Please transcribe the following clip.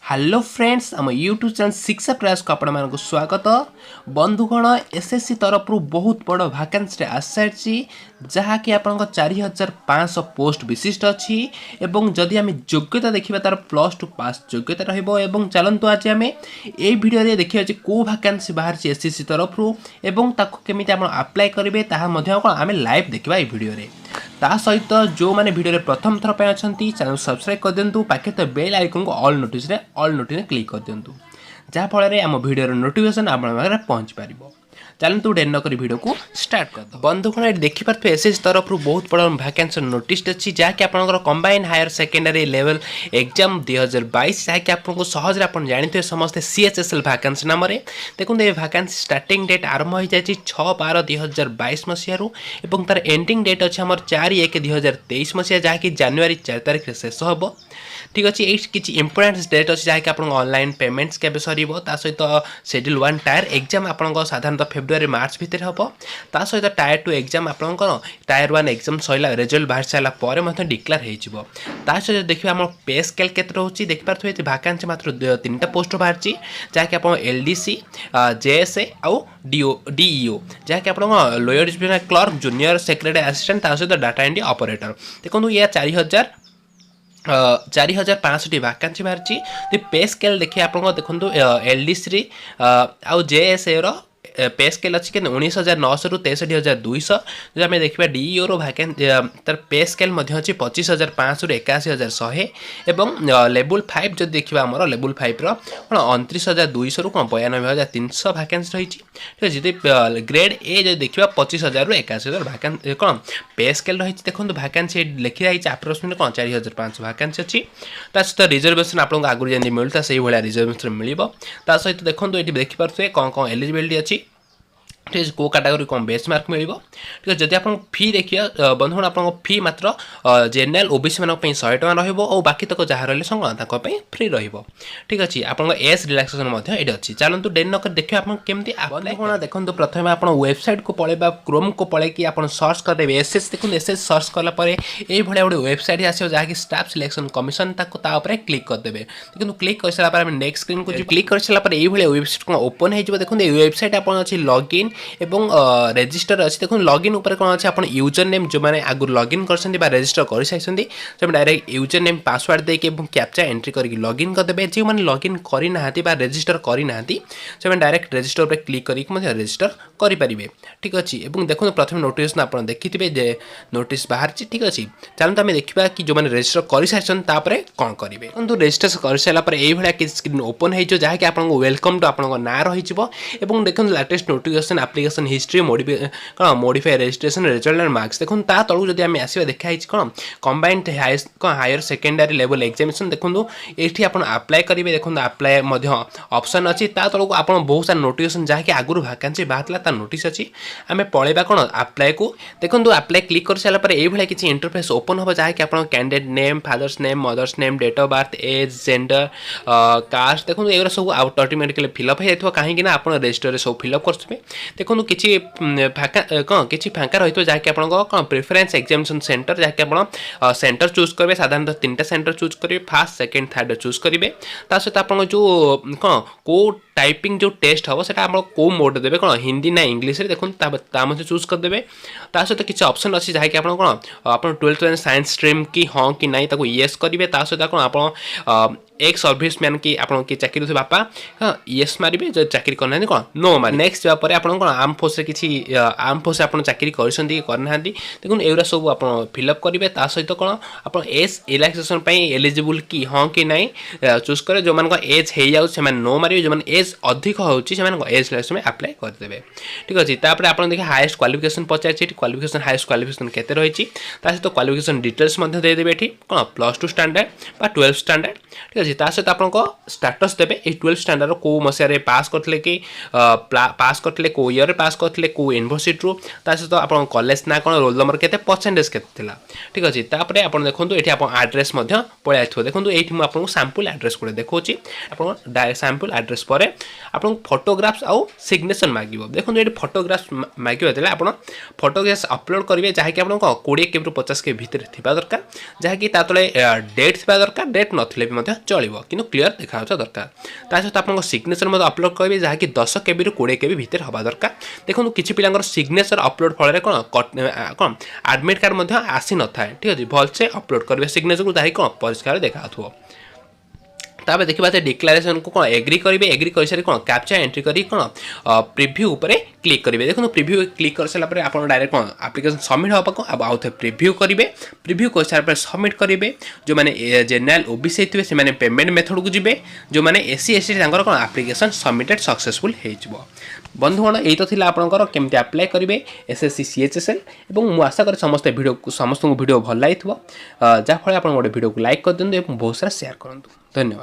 Hello friends आम YouTube channel शिक्षाप्रयास को आपण मानक स्वागत बंधुगण एसएससी तरफ बहुत बड़ वैकेंसी आसी जहाँकि आपण 4500 पोस्ट विशिष्ट अच्छी एवं जदि आम योग्यता देखा तार +2 पास योग्यता रही चलतु आज आम ये भिडियो देखिए कौ वैकेंसी बाहर एसएससी तरफ एवं केमी आप्लाय करेंगे आम लाइव देखा ये भिडियो ता सहित जो मैंने वीडियो प्रथम थर पे अच्छा चैनल सब्सक्राइब कर दिंतु पाखे तो बेल आइकन को ऑल नोटिस क्लिक कर दिंतु जहाँफल आम वीडियो नोटिफिकेशन आप पहुँच पार चलतु डेर नक भिडियो को स्टार्ट कर बंधुगण ये देखिपे एसएससी तरफ बहुत बड़ा वैकेंसी नोटिस अच्छी जहाँकि आप combine higher secondary level exam 2022 जहाँकि आपको सहज आप जानते समस्ते सीएचएसएल वैकेंसी नाम देखो ये वैकेंसी स्टार्टिंग डेट आरंभ हो जाए 6/12/2022 मसीह और तार एंडिंग डेट अच्छे आम 4/1/2023 मसीहा जहाँकि जानुरी 4 तारिख शेष हम ठीक अच्छे ये किसी इंपोर्टेंट डेट अच्छी जहाँकि आप ऑनलाइन पेमेंट्स के सर सहित शेड्यूल 1 टायर एग्जाम आप साधारणतः फेब्रुआरी मार्च भितर हम ता सहित टायर 2 एग्जाम आपंकर टायर 1 एग्जाम सैला रिजल्ट बाहर सारापर डिक्लेयर हो सहित देखिए आम पे स्केल के रोचे देखिपे वैकेंसी मात्र 3टा पोस्ट बाहर जहाँकि आप एलडीसी जेएसए आउ डीईओ जहाँकि आप lower division clerk junior secretary assistant सहित डाटा एंट्री ऑपरेटर देखो ये 4500 वैकेंसी बाहर पे स्केल देखिए आप देखो एलडीसी आउ जेएसए पे स्केल अच्छी 19,900 रु 63,200 जो आम देखा डीईओ वैकेंसी तार पे स्केल अच्छी 25,500 रु 81,100 और लेवल 5 जो देखा आम लेवल 5 रहा 29,200 रु 92,300 वैकेंसी रही ठीक अच्छे ग्रेड ए जो देखा 25,000 रु 81,000 वैकेंसी कौन पे स्केल रही देखो वैकेंसी लिखी रही अप्रोक्सीमेट कौन 4,500 वैकेंसी अच्छी सहित रिजर्वेशन आपको आगुरी जमी मिलता से रिजर्वेशन मिल सहित देखो ये देखिपे कौन कौन एलिजिबिलिटी अच्छी ठीक है कौ कैटेगरी कौन बेस मार्क मिल ठीक है जदि आप फी देखिए बंधुगण आप फी मात्र जेनराल ओबीसी मान 100 टका और बाकी तक जहाँ रही संगठन फ्री ठीक अच्छे आप एज रिलैक्सेशन ये अच्छी चलते डेरी नक देखिए आपमती बंधुगण देखो प्रथम आप वेबसाइट को पलैबा क्रोम को पलैकि आप सर्च करदे एसएस देखो एसएस सर्च कलापर ये गोटे वेबसाइट आसो जहाँकि स्टाफ सिलेक्शन कमिशन क्लिक करदे देखो क्लिक कर सारापर नेक्स्ट स्क्रीन को क्लिक कर सारापर ये वेबसाइट को ओपन हो देखो ये वेबसाइट आप अच्छी लॉगिन एवं रजिस्टर अच्छी देखो लॉगिन उपर कौन अच्छे आप यूजर नेम जो मैंने आगु लॉगिन कर रजिस्टर कर सारी से डायरेक्ट यूजर नेम पासवर्ड देके कैप्चा एंट्री करके लॉगिन करदे जो मैंने लॉगिन करना रजिस्टर करना से डायरेक्ट रजिस्टर पर क्लिक करके रजिस्टर करेंगे ठीक अच्छे देखो प्रथम नोटिफिकेशन आप देखिथे नोटिस बाहर ठीक अच्छे चलते आम देखा कि जो मैंने रजिस्टर कर सारी कौन करेंगे तो रजिस्टर कर सारापर ये स्क्रीन ओपन हो जहाँकि आपको वेलकम टू आप ना रही देखो latest notification application history modify registration result and marks देखो ता तलू जब आम आसवा देखाई कौन combined higher secondary level examination देखो ये आप आप्लाय करेंगे देखो आप्लाय ऑप्शन अच्छी तलू आप बहुत सारा नोटिफिकेशन जहाँकि आगुरी वैकेंसी बाहर नोटिस अच्छी आम पलैबा कौन आप्लाय को देखो आप्लाय क्लिक कर सारापर ये किसी इंटरफेस ओपन हम जहाँकि आप candidate name father's name mother's name date of birth age gender caste देखो ये सब ऑटोमेटिकली फिलअप हो जाए कहीं आप रजिस्टर सब फिलअप करेंगे देखो किसी कौन किसी फाँका रही है जहाँकि आप कौन प्रिफरेन्स एग्जामिनेशन सेंटर जहाँकि आप सेंटर चूज करेंगे साधारणतः 3टा सेंटर चूज करेंगे फर्स्ट सेकेंड थर्ड चूज करेंगे सहित आप जो कौन कौ टाइपिंग जो टेस्ट हम से कौ मोड देवे कौन हिंदी ना इंग्लीश देखो चूज करदे सहित किसी ऑप्शन अच्छी जहाँकि आप कौन आप 12th साइंस स्ट्रीम की हाँ कि ना येस करेंगे सहित कौन आप एक सर्विस मैन की आप चाकरी थे बापा हाँ येस मारे जो चाकरी करना कौन नो मारे नेक्स्ट जापर आप कौन आर्म फोर्स किसी आर्म फोर्स आप चाकरी करना देखो एगुरा सब आप फिलअप करेंगे सहित कौन आप एज रिलैक्सेशन एलिजिबल कि हाँ कि ना चूज करें जो मान एज हो जाए नो मारे जो एज अधिक होची एज रिलैक्सेशन अप्लाई करदे ठीक अच्छे तापर आप देखिए हाईएस्ट क्वालिफिकेशन पचार क्वालिफिकेशन हाईएस्ट क्वालिफिकेशन केते रही सहित क्वालिफिकेशन डिटेल्स देदेवे ये कौन +2 स्टैंडर्ड 12th स्टैंडर्ड ठीक अच्छे सहित आप स्टाटस देवे 12th स्टैंडर्ड कौ मसीह पास करते कि पास करते कौ ईयर पास करते कौ यूनिवर्सिटी सहित आप कॉलेज ना कौन रोल नंबर के परसेंटेज के ठीक अच्छे तापर आप देखो ये आप आड्रेस पलि आए देखो ये आपको सैंपल आड्रेस गोटे देखा आप डायरेक्ट सैंपल आड्रेस पर आपको फोटोग्राफ्स आउ सिग्नेचर मांग देखो ये फोटोग्राफ्स मांगे आप फोटोग्राफ्स अपलोड करेंगे जहाँकि आप 20 के 50 के भितर थी दरकार जहाँकि तले डेट थी दरकार डेट नथिले भी चलो कि क्लीयर देखा दरकार ता सहित आप सिग्नेचर अपलोड करेंगे जहाँकि 10 KB रु 20 KB भितर हवा दरकार देखो किसी पिला सिग्नेचर अपलोड फल कौन एडमिट कार्ड आसी न था ठीक अच्छे भलसे अपलोड करेंगे सिग्नेचर को जहाँकि कौन परिष्कार देखा तापर देखा डिक्लेरेशन को कौन एग्री करेंगे एग्री कर सारी कौन कैप्चा एंट्री करी कौन प्रिव्यू उपरे क्लिक करेंगे देखो प्रिव्यू क्लिक कर सारा आप डायरेक्ट कौन एप्लिकेशन सबमिट हाँ अब आउ थे प्रिव्यू करेंगे प्रिव्यू कर सारा सबमिट करेंगे जो मैंने जेनराल ओबीसी थे से पेमेंट मेथड को जी जो मैंने SC ST कौन एप्लिकेशन सबमिटेड सक्सेसफुल हो बंधुगण यही तो थिला आपनकर केमती अप्लाई करेंगे SSC CHSL और मुझे आशा करें समस्त वीडियो भल लगी जहाँफल आप गोटे वीडियो को लाइक कर दिखाँ बहुत सारा शेयर करूँ धन्यवाद।